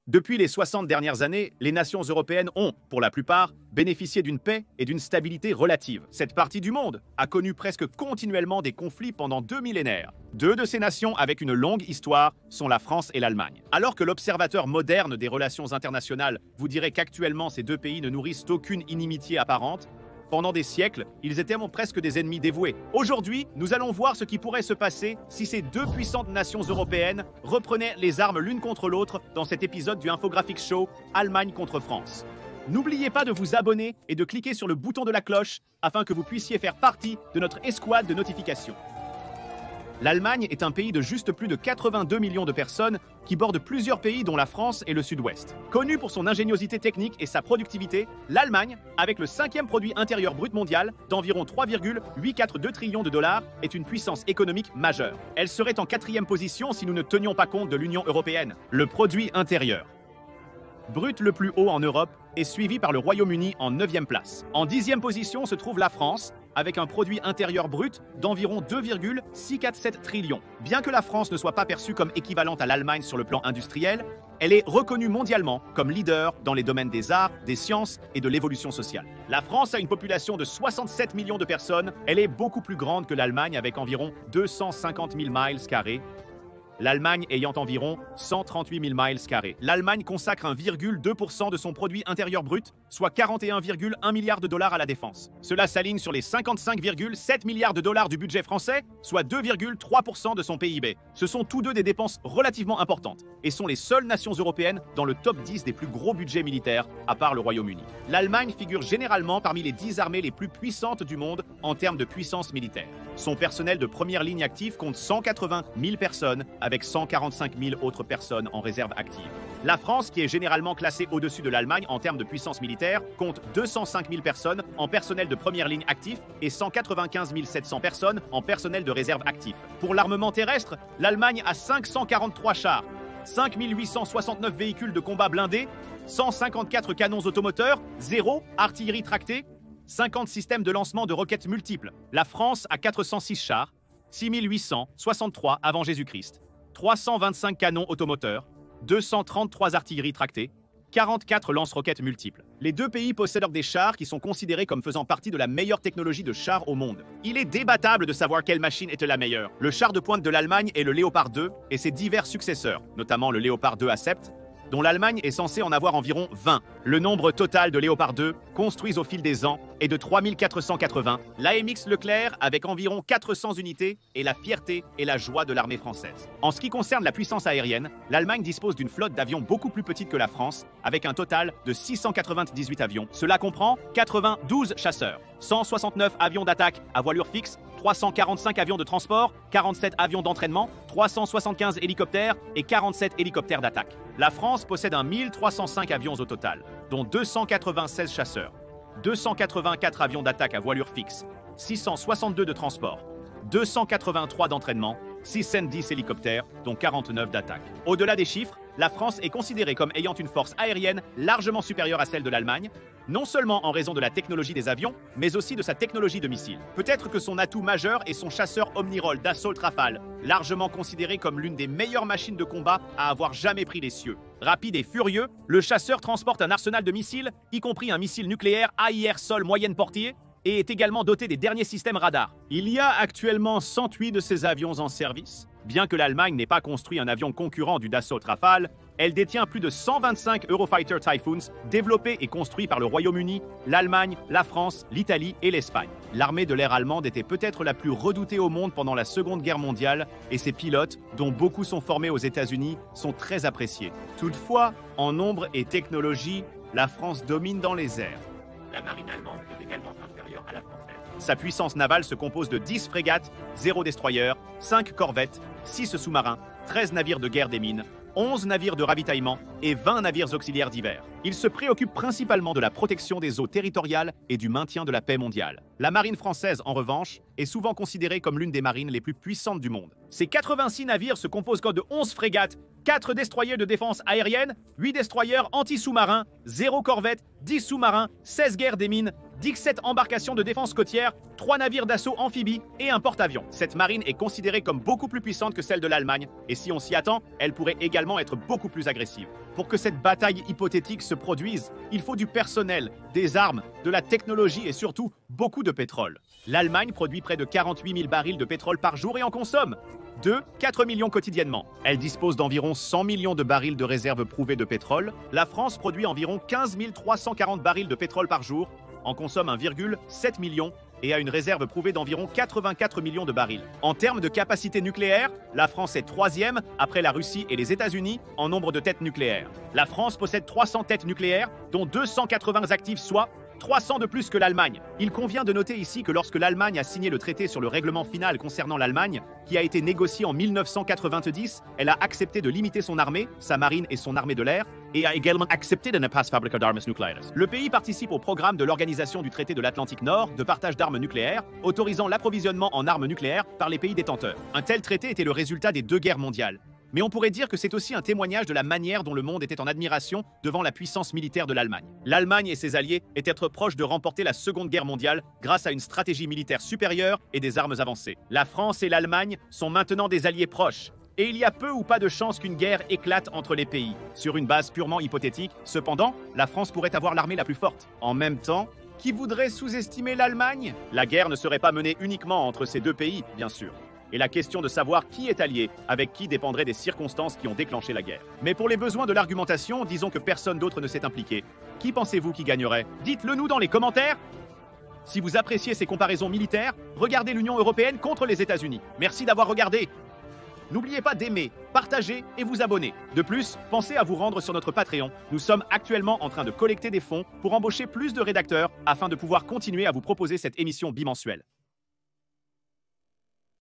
Depuis les 60 dernières années, les nations européennes ont, pour la plupart, bénéficié d'une paix et d'une stabilité relative. Cette partie du monde a connu presque continuellement des conflits pendant 2 millénaires. Deux de ces nations avec une longue histoire sont la France et l'Allemagne. Alors que l'observateur moderne des relations internationales vous dirait qu'actuellement ces deux pays ne nourrissent aucune inimitié apparente, pendant des siècles, ils étaient presque des ennemis dévoués. Aujourd'hui, nous allons voir ce qui pourrait se passer si ces deux puissantes nations européennes reprenaient les armes l'une contre l'autre dans cet épisode du Infographics Show Allemagne contre France. N'oubliez pas de vous abonner et de cliquer sur le bouton de la cloche afin que vous puissiez faire partie de notre escouade de notifications. L'Allemagne est un pays de juste plus de 82 millions de personnes qui borde plusieurs pays dont la France et le Sud-Ouest. Connue pour son ingéniosité technique et sa productivité, l'Allemagne, avec le 5e produit intérieur brut mondial d'environ 3,842 trillions de dollars, est une puissance économique majeure. Elle serait en 4e position si nous ne tenions pas compte de l'Union européenne. Le produit intérieur brut le plus haut en Europe est suivi par le Royaume-Uni en 9e place. En 10e position se trouve la France, avec un produit intérieur brut d'environ 2,647 trillions. Bien que la France ne soit pas perçue comme équivalente à l'Allemagne sur le plan industriel, elle est reconnue mondialement comme leader dans les domaines des arts, des sciences et de l'évolution sociale. La France a une population de 67 millions de personnes. Elle est beaucoup plus grande que l'Allemagne avec environ 250 000 miles carrés. L'Allemagne ayant environ 138 000 miles carrés. L'Allemagne consacre 1,2% de son produit intérieur brut, soit 41,1 milliards de dollars à la défense. Cela s'aligne sur les 55,7 milliards de dollars du budget français, soit 2,3% de son PIB. Ce sont tous deux des dépenses relativement importantes et sont les seules nations européennes dans le top 10 des plus gros budgets militaires, à part le Royaume-Uni. L'Allemagne figure généralement parmi les 10 armées les plus puissantes du monde en termes de puissance militaire. Son personnel de première ligne active compte 180 000 personnes, avec 145 000 autres personnes en réserve active. La France, qui est généralement classée au-dessus de l'Allemagne en termes de puissance militaire, compte 205 000 personnes en personnel de première ligne actif et 195 700 personnes en personnel de réserve actif. Pour l'armement terrestre, l'Allemagne a 543 chars, 5 869 véhicules de combat blindés, 154 canons automoteurs, 0 artillerie tractée, 50 systèmes de lancement de roquettes multiples. La France a 406 chars, 6 863 avant Jésus-Christ, 325 canons automoteurs, 233 artilleries tractées, 44 lance-roquettes multiples. Les deux pays possèdent des chars qui sont considérés comme faisant partie de la meilleure technologie de chars au monde. Il est débattable de savoir quelle machine était la meilleure. Le char de pointe de l'Allemagne est le Léopard 2 et ses divers successeurs, notamment le Léopard 2 Accept, dont l'Allemagne est censée en avoir environ 20. Le nombre total de Léopard 2 construits au fil des ans est de 3480. L'AMX Leclerc, avec environ 400 unités, est la fierté et la joie de l'armée française. En ce qui concerne la puissance aérienne, l'Allemagne dispose d'une flotte d'avions beaucoup plus petite que la France, avec un total de 698 avions. Cela comprend 92 chasseurs, 169 avions d'attaque à voilure fixe, 345 avions de transport, 47 avions d'entraînement, 375 hélicoptères et 47 hélicoptères d'attaque. La France possède 1305 avions au total, dont 296 chasseurs, 284 avions d'attaque à voilure fixe, 662 de transport, 283 d'entraînement, 610 hélicoptères, dont 49 d'attaque. Au-delà des chiffres, la France est considérée comme ayant une force aérienne largement supérieure à celle de l'Allemagne, non seulement en raison de la technologie des avions, mais aussi de sa technologie de missiles. Peut-être que son atout majeur est son chasseur Omnirol d'Assault Rafale, largement considéré comme l'une des meilleures machines de combat à avoir jamais pris les cieux. Rapide et furieux, le chasseur transporte un arsenal de missiles, y compris un missile nucléaire AIR sol moyenne portée, et est également doté des derniers systèmes radars. Il y a actuellement 108 de ces avions en service. Bien que l'Allemagne n'ait pas construit un avion concurrent du Dassault Rafale, elle détient plus de 125 Eurofighter Typhoons développés et construits par le Royaume-Uni, l'Allemagne, la France, l'Italie et l'Espagne. L'armée de l'air allemande était peut-être la plus redoutée au monde pendant la Seconde Guerre mondiale et ses pilotes, dont beaucoup sont formés aux États-Unis, sont très appréciés. Toutefois, en nombre et technologie, la France domine dans les airs. La marine allemande est également inférieure à la française. Sa puissance navale se compose de 10 frégates, 0 destroyers, 5 corvettes, 6 sous-marins, 13 navires de guerre des mines, 11 navires de ravitaillement et 20 navires auxiliaires divers. Il se préoccupe principalement de la protection des eaux territoriales et du maintien de la paix mondiale. La marine française, en revanche, est souvent considérée comme l'une des marines les plus puissantes du monde. Ces 86 navires se composent de 11 frégates, 4 destroyers de défense aérienne, 8 destroyers anti-sous-marins, 0 corvette, 10 sous-marins, 16 guerres des mines, 17 embarcations de défense côtière, 3 navires d'assaut amphibies et un porte-avions. Cette marine est considérée comme beaucoup plus puissante que celle de l'Allemagne, et si on s'y attend, elle pourrait également être beaucoup plus agressive. Pour que cette bataille hypothétique se produise, il faut du personnel, des armes, de la technologie et surtout beaucoup de pétrole. L'Allemagne produit près de 48 000 barils de pétrole par jour et en consomme 4 millions quotidiennement. Elle dispose d'environ 100 millions de barils de réserves prouvées de pétrole. La France produit environ 15 340 barils de pétrole par jour, en consomme 1,7 million et a une réserve prouvée d'environ 84 millions de barils. En termes de capacité nucléaire, la France est 3e après la Russie et les États-Unis en nombre de têtes nucléaires. La France possède 300 têtes nucléaires, dont 280 actives, soit 300 de plus que l'Allemagne. Il convient de noter ici que lorsque l'Allemagne a signé le traité sur le règlement final concernant l'Allemagne, qui a été négocié en 1990, elle a accepté de limiter son armée, sa marine et son armée de l'air, et a également accepté de ne pas fabriquer d'armes nucléaires. Le pays participe au programme de l'Organisation du traité de l'Atlantique Nord de partage d'armes nucléaires, autorisant l'approvisionnement en armes nucléaires par les pays détenteurs. Un tel traité était le résultat des 2 guerres mondiales. Mais on pourrait dire que c'est aussi un témoignage de la manière dont le monde était en admiration devant la puissance militaire de l'Allemagne. L'Allemagne et ses alliés étaient proches de remporter la Seconde Guerre mondiale grâce à une stratégie militaire supérieure et des armes avancées. La France et l'Allemagne sont maintenant des alliés proches. Et il y a peu ou pas de chance qu'une guerre éclate entre les pays. Sur une base purement hypothétique, cependant, la France pourrait avoir l'armée la plus forte. En même temps, qui voudrait sous-estimer l'Allemagne? La guerre ne serait pas menée uniquement entre ces 2 pays, bien sûr. Et la question de savoir qui est allié avec qui dépendrait des circonstances qui ont déclenché la guerre. Mais pour les besoins de l'argumentation, disons que personne d'autre ne s'est impliqué. Qui pensez-vous qui gagnerait? Dites-le nous dans les commentaires. Si vous appréciez ces comparaisons militaires, regardez l'Union européenne contre les États-Unis. Merci d'avoir regardé. N'oubliez pas d'aimer, partager et vous abonner. De plus, pensez à vous rendre sur notre Patreon. Nous sommes actuellement en train de collecter des fonds pour embaucher plus de rédacteurs afin de pouvoir continuer à vous proposer cette émission bimensuelle.